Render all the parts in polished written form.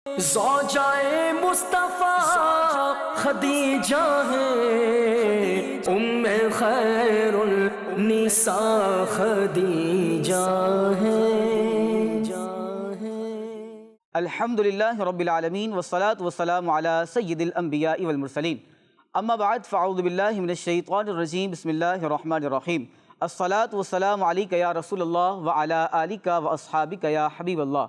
زوجائے مصطفیٰ خدیجہ ہے، ام خیر النساء خدیجہ ہے۔ الحمدللہ رب العالمین والصلاة والسلام علی سید الانبیاء والمرسلین، اما بعد فاعوذ باللہ من الشیطان الرجیم، بسم اللہ الرحمن الرحیم۔ الصلاة والسلام علیک یا رسول اللہ وعلی آلک واصحابک یا حبیب اللہ۔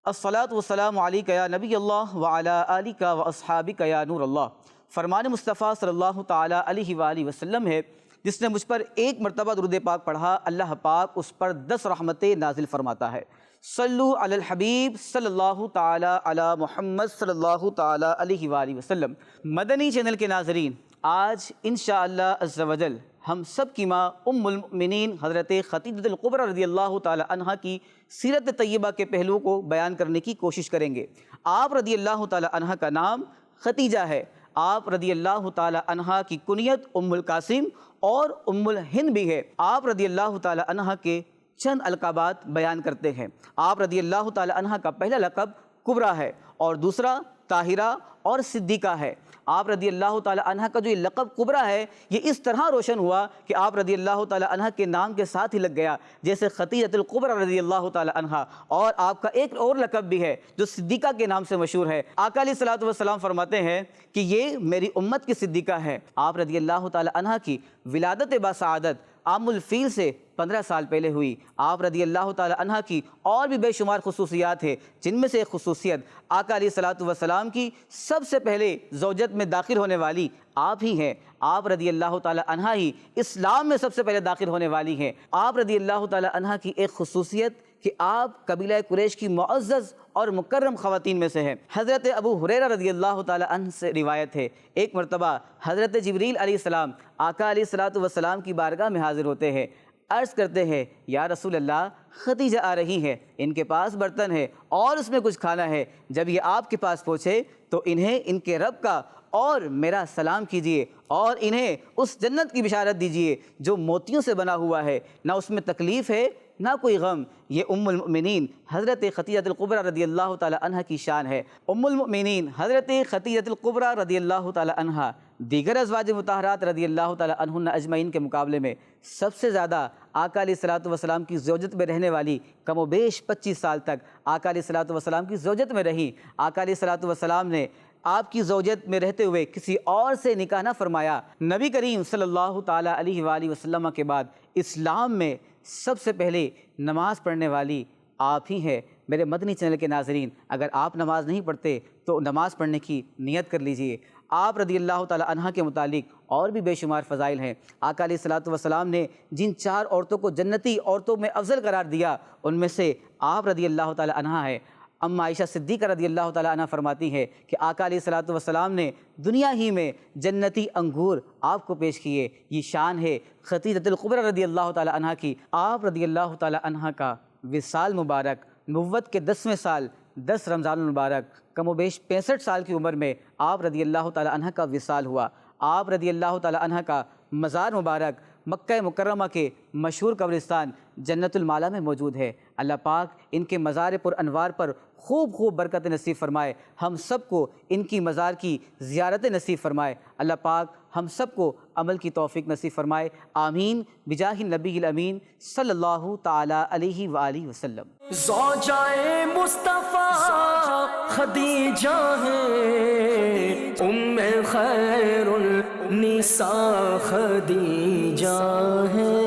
الصلاة والسلام علیک یا نبی اللہ وعلی آلک واصحابک یا نور اللہ۔ فرمان مصطفیٰ صلی اللہ تعالی علیہ وآلہ وسلم ہے، جس نے مجھ پر ایک مرتبہ درود پاک پڑھا، اللہ پاک اس پر 10 رحمتیں نازل فرماتا ہے۔ صلو علی الحبیب صلی اللہ تعالی علی محمد صلی اللہ تعالی علیہ وآلہ وسلم۔ مدنی چینل کے ناظرین، آج انشاءاللہ عز و جل ہم سب کی ماں ام المؤمنین حضرت خدیجہ الکبریٰ رضی اللہ تعالی عنہ کی سیرت طیبہ کے پہلوؤں کو بیان کرنے کی کوشش کریں گے۔ آپ رضی اللہ تعالی عنہ کا نام خدیجہ ہے۔ آپ رضی اللہ تعالی عنہ کی کنیت ام القاسم اور ام الہند بھی ہے۔ آپ رضی اللہ تعالی عنہ کے چند القابات بیان کرتے ہیں۔ آپ رضی اللہ تعالی عنہ کا پہلا لقب کبریٰ ہے اور دوسرا طاہرہ اور صدیقہ ہے۔ آپ رضی اللہ تعالی عنہ کا جو یہ لقب کبریٰ ہے، یہ اس طرح روشن ہوا کہ آپ رضی اللہ تعالی عنہ کے نام کے ساتھ ہی لگ گیا، جیسے خدیجہ الکبریٰ رضی اللہ تعالی عنہ۔ اور آپ کا ایک اور لقب بھی ہے جو صدیقہ کے نام سے مشہور ہے۔ آقا علیہ الصلوۃ والسلام فرماتے ہیں کہ یہ میری امت کی صدیقہ ہے۔ آپ رضی اللہ تعالی عنہ کی ولادت باسعادت عام الفیل سے 15 سال پہلے ہوئی۔ آپ رضی اللہ تعالی عنہ کی اور بھی بے شمار خصوصیات ہیں، جن میں سے ایک خصوصیت آقا علیہ الصلوۃ والسلام کی سب سے پہلے زوجت میں داخل ہونے والی آپ ہی ہیں۔ آپ رضی اللہ تعالی عنہ ہی اسلام میں سب سے پہلے داخل ہونے والی ہیں۔ آپ رضی اللہ تعالی عنہ کی ایک خصوصیت کہ آپ قبیلہ قریش کی معزز اور مکرم خواتین میں سے ہیں۔ حضرت ابو ہریرہ رضی اللہ تعالی عنہ سے روایت ہے، ایک مرتبہ حضرت جبریل علیہ السلام آقا علیہ الصلوۃ والسلام کی بارگاہ میں حاضر ہوتے ہیں، عرض کرتے ہیں یا رسول اللہ، خدیجہ آ رہی ہیں، ان کے پاس برتن ہے اور اس میں کچھ کھانا ہے، جب یہ آپ کے پاس پہنچے تو انہیں ان کے رب کا اور میرا سلام کیجئے اور انہیں اس جنت کی بشارت دیجئے جو موتیوں سے بنا ہوا ہے، نہ اس میں تکلیف ہے نہ کوئی غم۔ یہ ام المؤمنین حضرت خدیجہ الکبریٰ رضی اللہ تعالی عنہ کی شان ہے۔ ام المؤمنین حضرت خدیجہ الکبریٰ رضی اللہ تعالی عنہ دیگر ازواج مطہرات رضی اللہ تعالی عنہن اجمعین کے مقابلے میں سب سے زیادہ آقا علیہ الصلوۃ والسلام کی زوجت میں رہنے والی، کم و بیش 25 سال تک آقا علیہ الصلوۃ والسلام کی زوجت میں رہی۔ آقا علیہ الصلوۃ والسلام نے آپ کی زوجت میں رہتے ہوئے کسی اور سے نکاح نہ فرمایا۔ نبی کریم صلی اللہ تعالی علیہ وآلہ وسلم کے بعد اسلام میں سب سے پہلے نماز پڑھنے والی آپ ہی ہیں۔ میرے مدنی چینل کے ناظرین، اگر آپ نماز نہیں پڑھتے تو نماز پڑھنے کی نیت کر لیجئے۔ آپ رضی اللہ تعالی عنہ کے متعلق اور بھی بے شمار فضائل ہیں۔ آقا علیہ الصلوۃ والسلام نے جن 4 عورتوں کو جنتی عورتوں میں افضل قرار دیا، ان میں سے آپ رضی اللہ تعالی عنہ ہے۔ اما عائشہ صدیقہ رضی اللہ تعالی عنہ فرماتی ہے کہ آقا علیہ الصلوۃ والسلام نے دنیا ہی میں جنتی انگور آپ کو پیش کیے۔ یہ شان ہے خدیجہ الکبریٰ رضی اللہ تعالی عنہ کی۔ آپ رضی اللہ تعالی عنہ کا وصال مبارک نبوت کے 10ویں سال 10 رمضان المبارک، کم و بیش 65 سال کی عمر میں آپ رضی اللہ تعالی عنہ کا وصال ہوا۔ آپ رضی اللہ تعالی عنہ کا مزار مبارک مکہ مکرمہ کے مشہور قبرستان جنت المالا میں موجود ہے۔ اللہ پاک ان کے مزار پر انوار پر خوب خوب برکت نصیب فرمائے، ہم سب کو ان کی مزار کی زیارت نصیب فرمائے۔ اللہ پاک ہم سب کو عمل کی توفیق نصیب فرمائے، آمین بجاہ النبی الامین صلی اللہ تعالی علیہ وآلہ وسلم۔ زوجائے مصطفیٰ خدیجہ ہے، ام خیر النساء خدیجہ ہے۔